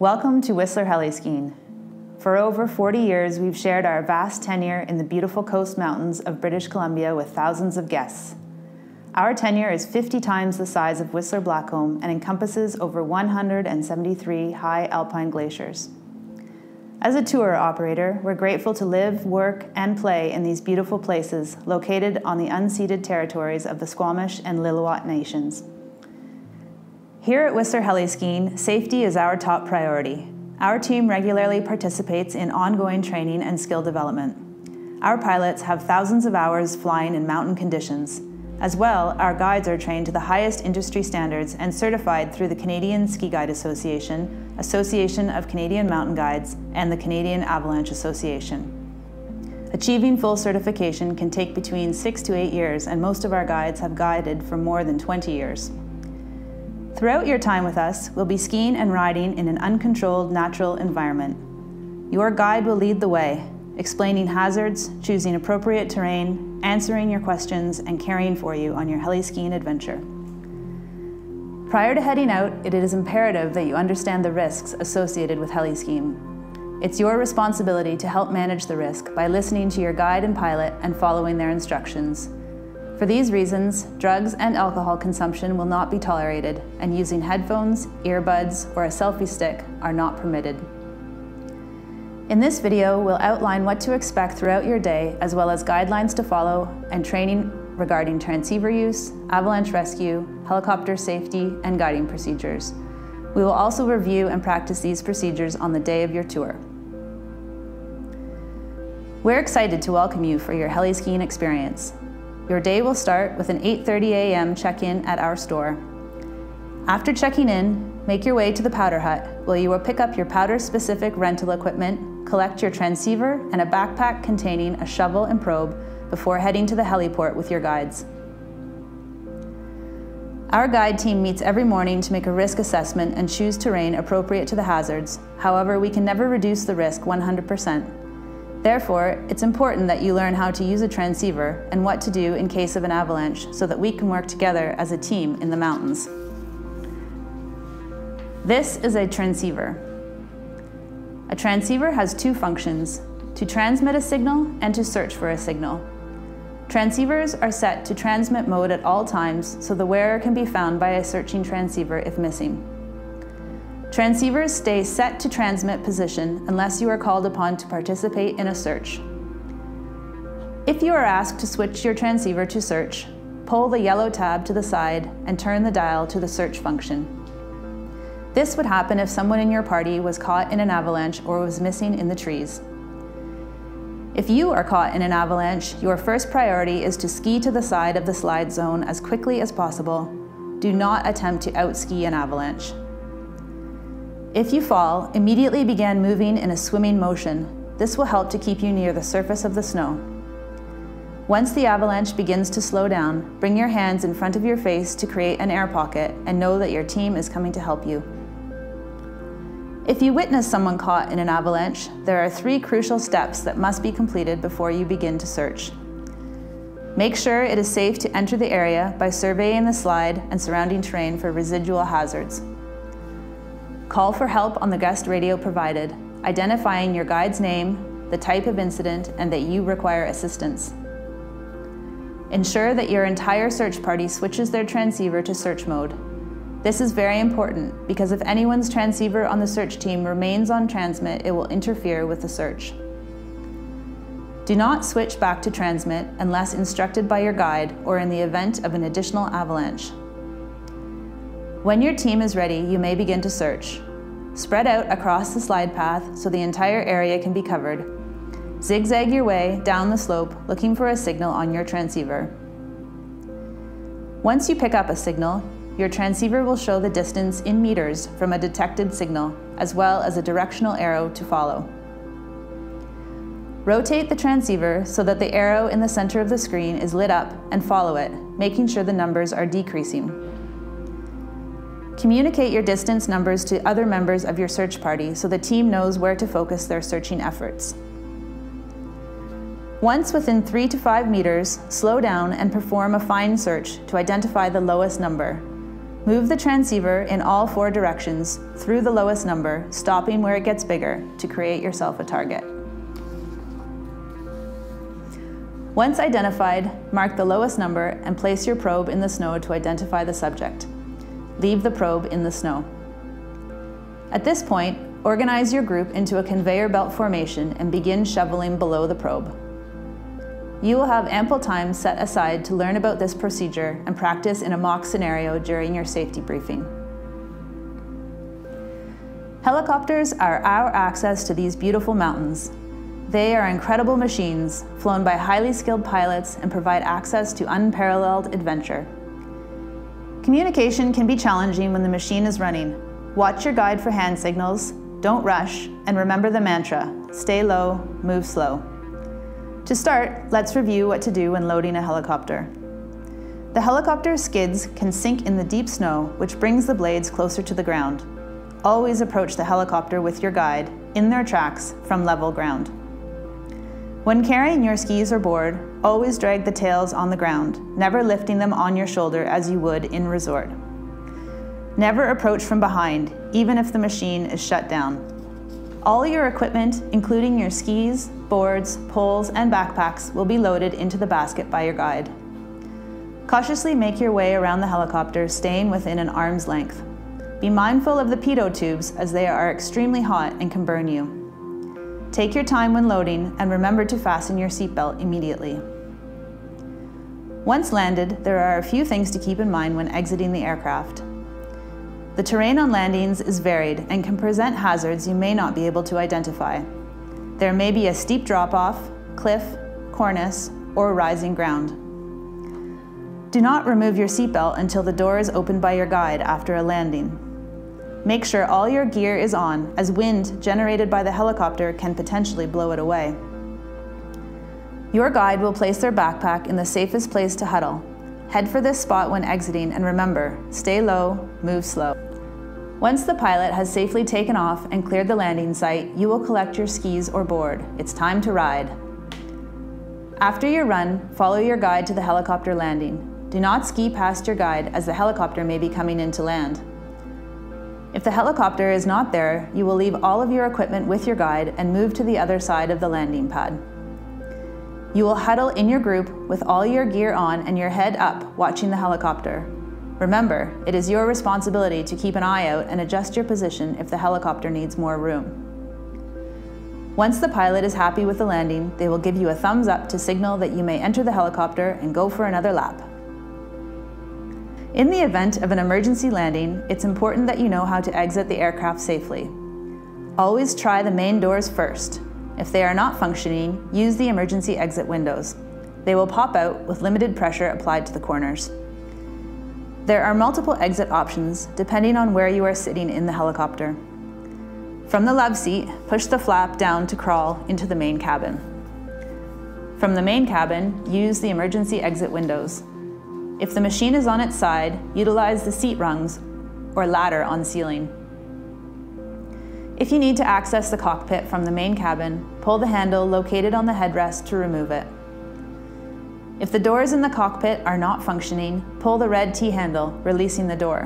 Welcome to Whistler Heli-Skiing. For over 40 years, we've shared our vast tenure in the beautiful coast mountains of British Columbia with thousands of guests. Our tenure is 50 times the size of Whistler Blackcomb and encompasses over 173 high alpine glaciers. As a tour operator, we're grateful to live, work, and play in these beautiful places located on the unceded territories of the Squamish and Lillooet nations. Here at Whistler Heli-Skiing, safety is our top priority. Our team regularly participates in ongoing training and skill development. Our pilots have thousands of hours flying in mountain conditions. As well, our guides are trained to the highest industry standards and certified through the Canadian Ski Guide Association, Association of Canadian Mountain Guides, and the Canadian Avalanche Association. Achieving full certification can take between 6 to 8 years, and most of our guides have guided for more than 20 years. Throughout your time with us, we'll be skiing and riding in an uncontrolled, natural environment. Your guide will lead the way, explaining hazards, choosing appropriate terrain, answering your questions, and caring for you on your heli-skiing adventure. Prior to heading out, it is imperative that you understand the risks associated with heli-skiing. It's your responsibility to help manage the risk by listening to your guide and pilot and following their instructions. For these reasons, drugs and alcohol consumption will not be tolerated, and using headphones, earbuds, or a selfie stick are not permitted. In this video, we'll outline what to expect throughout your day, as well as guidelines to follow and training regarding transceiver use, avalanche rescue, helicopter safety, and guiding procedures. We will also review and practice these procedures on the day of your tour. We're excited to welcome you for your heli-skiing experience. Your day will start with an 8:30 a.m. check-in at our store. After checking in, make your way to the powder hut, where you will pick up your powder-specific rental equipment, collect your transceiver and a backpack containing a shovel and probe before heading to the heliport with your guides. Our guide team meets every morning to make a risk assessment and choose terrain appropriate to the hazards. However, we can never reduce the risk 100%. Therefore, it's important that you learn how to use a transceiver and what to do in case of an avalanche so that we can work together as a team in the mountains. This is a transceiver. A transceiver has two functions: to transmit a signal and to search for a signal. Transceivers are set to transmit mode at all times so the wearer can be found by a searching transceiver if missing. Transceivers stay set to transmit position unless you are called upon to participate in a search. If you are asked to switch your transceiver to search, pull the yellow tab to the side and turn the dial to the search function. This would happen if someone in your party was caught in an avalanche or was missing in the trees. If you are caught in an avalanche, your first priority is to ski to the side of the slide zone as quickly as possible. Do not attempt to out-ski an avalanche. If you fall, immediately begin moving in a swimming motion. This will help to keep you near the surface of the snow. Once the avalanche begins to slow down, bring your hands in front of your face to create an air pocket and know that your team is coming to help you. If you witness someone caught in an avalanche, there are 3 crucial steps that must be completed before you begin to search. Make sure it is safe to enter the area by surveying the slide and surrounding terrain for residual hazards. Call for help on the guest radio provided, identifying your guide's name, the type of incident, and that you require assistance. Ensure that your entire search party switches their transceiver to search mode. This is very important because if anyone's transceiver on the search team remains on transmit, it will interfere with the search. Do not switch back to transmit unless instructed by your guide or in the event of an additional avalanche. When your team is ready, you may begin to search. Spread out across the slide path so the entire area can be covered. Zigzag your way down the slope looking for a signal on your transceiver. Once you pick up a signal, your transceiver will show the distance in meters from a detected signal, as well as a directional arrow to follow. Rotate the transceiver so that the arrow in the center of the screen is lit up and follow it, making sure the numbers are decreasing. Communicate your distance numbers to other members of your search party so the team knows where to focus their searching efforts. Once within 3 to 5 meters, slow down and perform a fine search to identify the lowest number. Move the transceiver in all 4 directions through the lowest number, stopping where it gets bigger to create yourself a target. Once identified, mark the lowest number and place your probe in the snow to identify the subject. Leave the probe in the snow. At this point, organize your group into a conveyor belt formation and begin shoveling below the probe. You will have ample time set aside to learn about this procedure and practice in a mock scenario during your safety briefing. Helicopters are our access to these beautiful mountains. They are incredible machines, flown by highly skilled pilots and provide access to unparalleled adventure. Communication can be challenging when the machine is running. Watch your guide for hand signals, don't rush, and remember the mantra, stay low, move slow. To start, let's review what to do when loading a helicopter. The helicopter's skids can sink in the deep snow, which brings the blades closer to the ground. Always approach the helicopter with your guide, in their tracks, from level ground. When carrying your skis or board, always drag the tails on the ground, never lifting them on your shoulder as you would in resort. Never approach from behind, even if the machine is shut down. All your equipment, including your skis, boards, poles, and backpacks, will be loaded into the basket by your guide. Cautiously make your way around the helicopter, staying within an arm's length. Be mindful of the pitot tubes as they are extremely hot and can burn you. Take your time when loading and remember to fasten your seatbelt immediately. Once landed, there are a few things to keep in mind when exiting the aircraft. The terrain on landings is varied and can present hazards you may not be able to identify. There may be a steep drop-off, cliff, cornice, or rising ground. Do not remove your seatbelt until the door is opened by your guide after a landing. Make sure all your gear is on, as wind generated by the helicopter can potentially blow it away. Your guide will place their backpack in the safest place to huddle. Head for this spot when exiting, and remember, stay low, move slow. Once the pilot has safely taken off and cleared the landing site, you will collect your skis or board. It's time to ride. After your run, follow your guide to the helicopter landing. Do not ski past your guide, as the helicopter may be coming in to land. If the helicopter is not there, you will leave all of your equipment with your guide and move to the other side of the landing pad. You will huddle in your group with all your gear on and your head up, watching the helicopter. Remember, it is your responsibility to keep an eye out and adjust your position if the helicopter needs more room. Once the pilot is happy with the landing, they will give you a thumbs up to signal that you may enter the helicopter and go for another lap. In the event of an emergency landing, it's important that you know how to exit the aircraft safely. Always try the main doors first. If they are not functioning, use the emergency exit windows. They will pop out with limited pressure applied to the corners. There are multiple exit options depending on where you are sitting in the helicopter. From the love seat, push the flap down to crawl into the main cabin. From the main cabin, use the emergency exit windows. If the machine is on its side, utilize the seat rungs or ladder on ceiling. If you need to access the cockpit from the main cabin, pull the handle located on the headrest to remove it. If the doors in the cockpit are not functioning, pull the red T-handle, releasing the door.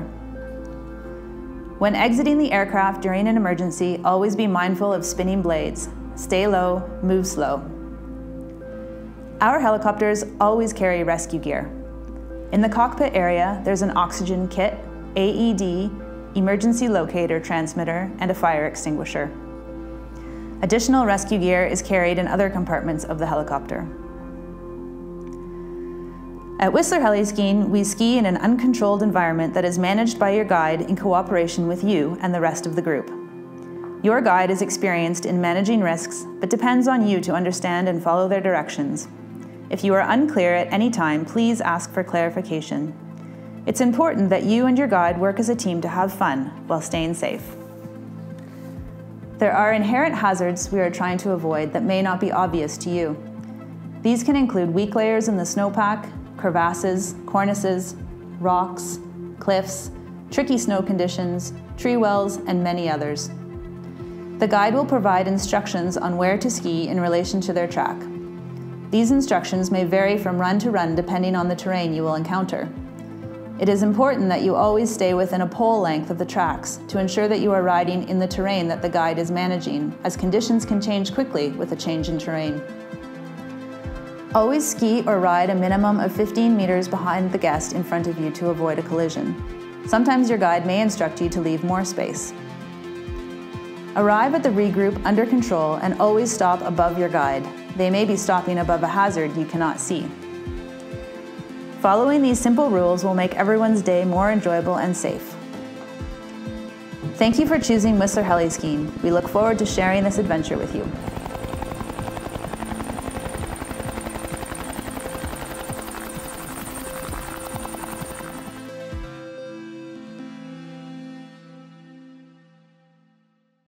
When exiting the aircraft during an emergency, always be mindful of spinning blades. Stay low, move slow. Our helicopters always carry rescue gear. In the cockpit area, there's an oxygen kit, AED, emergency locator transmitter, and a fire extinguisher. Additional rescue gear is carried in other compartments of the helicopter. At Whistler Heli-Skiing, we ski in an uncontrolled environment that is managed by your guide in cooperation with you and the rest of the group. Your guide is experienced in managing risks, but depends on you to understand and follow their directions. If you are unclear at any time, please ask for clarification. It's important that you and your guide work as a team to have fun while staying safe. There are inherent hazards we are trying to avoid that may not be obvious to you. These can include weak layers in the snowpack, crevasses, cornices, rocks, cliffs, tricky snow conditions, tree wells, and many others. The guide will provide instructions on where to ski in relation to their track. These instructions may vary from run to run depending on the terrain you will encounter. It is important that you always stay within a pole length of the tracks to ensure that you are riding in the terrain that the guide is managing, as conditions can change quickly with a change in terrain. Always ski or ride a minimum of 15 meters behind the guest in front of you to avoid a collision. Sometimes your guide may instruct you to leave more space. Arrive at the regroup under control and always stop above your guide. They may be stopping above a hazard you cannot see. Following these simple rules will make everyone's day more enjoyable and safe. Thank you for choosing Whistler Heli-Skiing. We look forward to sharing this adventure with you.